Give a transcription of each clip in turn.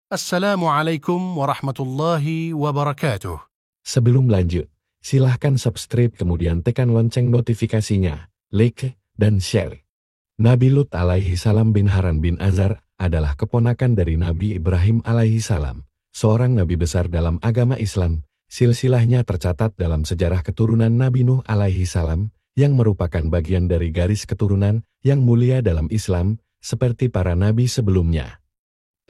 Assalamualaikum warahmatullahi wabarakatuh. Sebelum lanjut, silahkan subscribe kemudian tekan lonceng notifikasinya, like, dan share. Nabi Lut alaihi salam bin Haran bin Azar adalah keponakan dari Nabi Ibrahim alaihi salam, seorang nabi besar dalam agama Islam. Silsilahnya tercatat dalam sejarah keturunan Nabi Nuh alaihi salam, yang merupakan bagian dari garis keturunan yang mulia dalam Islam, seperti para nabi sebelumnya.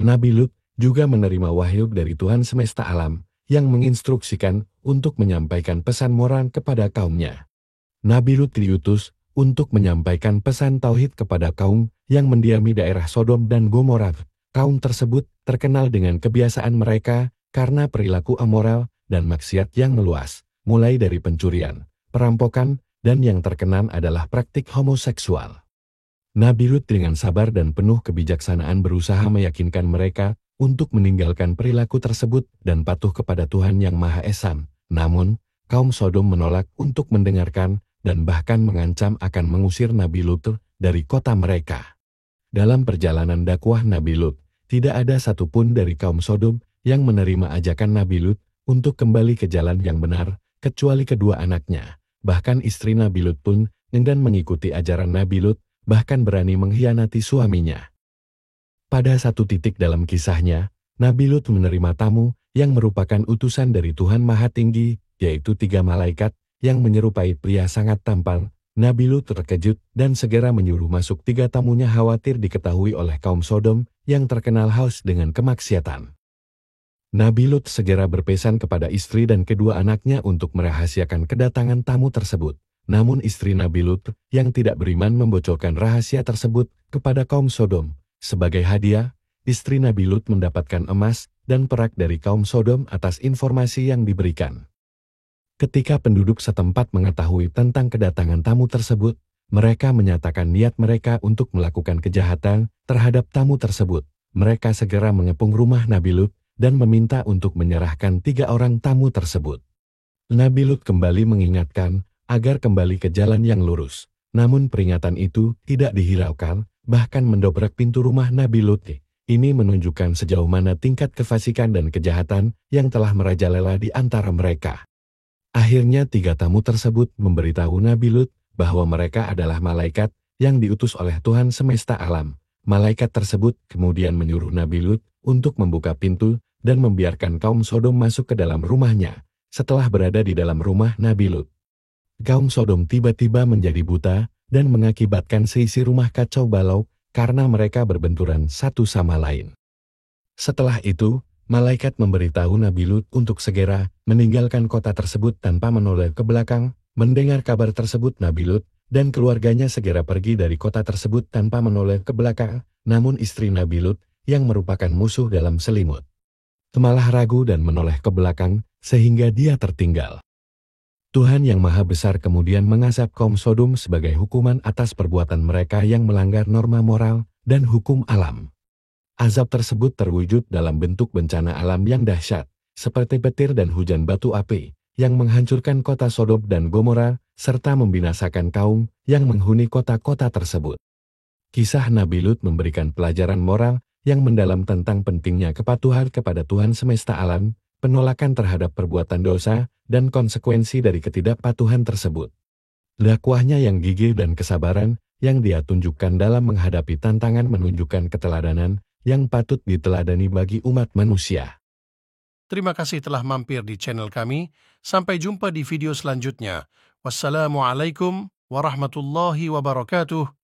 Nabi Lut juga menerima wahyu dari Tuhan semesta alam, yang menginstruksikan untuk menyampaikan pesan moral kepada kaumnya. Nabi Lut diutus untuk menyampaikan pesan tauhid kepada kaum yang mendiami daerah Sodom dan Gomora. Kaum tersebut terkenal dengan kebiasaan mereka karena perilaku amoral dan maksiat yang meluas, mulai dari pencurian, perampokan, dan yang terkenal adalah praktik homoseksual. Nabi Lut dengan sabar dan penuh kebijaksanaan berusaha meyakinkan mereka untuk meninggalkan perilaku tersebut dan patuh kepada Tuhan Yang Maha Esa. Namun, kaum Sodom menolak untuk mendengarkan dan bahkan mengancam akan mengusir Nabi Lut dari kota mereka. Dalam perjalanan dakwah Nabi Lut, tidak ada satupun dari kaum Sodom yang menerima ajakan Nabi Lut untuk kembali ke jalan yang benar, kecuali kedua anaknya. Bahkan istri Nabi Lut pun enggan mengikuti ajaran Nabi Lut, bahkan berani mengkhianati suaminya. Pada satu titik dalam kisahnya, Nabi Lut menerima tamu yang merupakan utusan dari Tuhan Maha Tinggi, yaitu 3 malaikat yang menyerupai pria sangat tampan. Nabi Lut terkejut dan segera menyuruh masuk 3 tamunya, khawatir diketahui oleh kaum Sodom yang terkenal haus dengan kemaksiatan. Nabi Lut segera berpesan kepada istri dan kedua anaknya untuk merahasiakan kedatangan tamu tersebut. Namun istri Nabi Lut yang tidak beriman membocorkan rahasia tersebut kepada kaum Sodom. Sebagai hadiah, istri Nabi Lut mendapatkan emas dan perak dari kaum Sodom atas informasi yang diberikan. Ketika penduduk setempat mengetahui tentang kedatangan tamu tersebut, mereka menyatakan niat mereka untuk melakukan kejahatan terhadap tamu tersebut. Mereka segera mengepung rumah Nabi Lut dan meminta untuk menyerahkan 3 orang tamu tersebut. Nabi Lut kembali mengingatkan agar kembali ke jalan yang lurus. Namun peringatan itu tidak dihiraukan, bahkan mendobrak pintu rumah Nabi Lut. Ini menunjukkan sejauh mana tingkat kefasikan dan kejahatan yang telah merajalela di antara mereka. Akhirnya 3 tamu tersebut memberitahu Nabi Lut bahwa mereka adalah malaikat yang diutus oleh Tuhan semesta alam. Malaikat tersebut kemudian menyuruh Nabi Lut untuk membuka pintu dan membiarkan kaum Sodom masuk ke dalam rumahnya. Setelah berada di dalam rumah Nabi Lut, kaum Sodom tiba-tiba menjadi buta dan mengakibatkan seisi rumah kacau balau karena mereka berbenturan satu sama lain. Setelah itu, malaikat memberitahu Nabi Lut untuk segera meninggalkan kota tersebut tanpa menoleh ke belakang. Mendengar kabar tersebut, Nabi Lut dan keluarganya segera pergi dari kota tersebut tanpa menoleh ke belakang. Namun istri Nabi Lut yang merupakan musuh dalam selimut malah ragu dan menoleh ke belakang sehingga dia tertinggal. Tuhan Yang Maha Besar kemudian mengazab kaum Sodom sebagai hukuman atas perbuatan mereka yang melanggar norma moral dan hukum alam. Azab tersebut terwujud dalam bentuk bencana alam yang dahsyat, seperti petir dan hujan batu api, yang menghancurkan kota Sodom dan Gomora, serta membinasakan kaum yang menghuni kota-kota tersebut. Kisah Nabi Lut memberikan pelajaran moral yang mendalam tentang pentingnya kepatuhan kepada Tuhan semesta alam, penolakan terhadap perbuatan dosa, dan konsekuensi dari ketidakpatuhan tersebut. Dakwahnya yang gigih dan kesabaran yang dia tunjukkan dalam menghadapi tantangan menunjukkan keteladanan yang patut diteladani bagi umat manusia. Terima kasih telah mampir di channel kami. Sampai jumpa di video selanjutnya. Wassalamualaikum warahmatullahi wabarakatuh.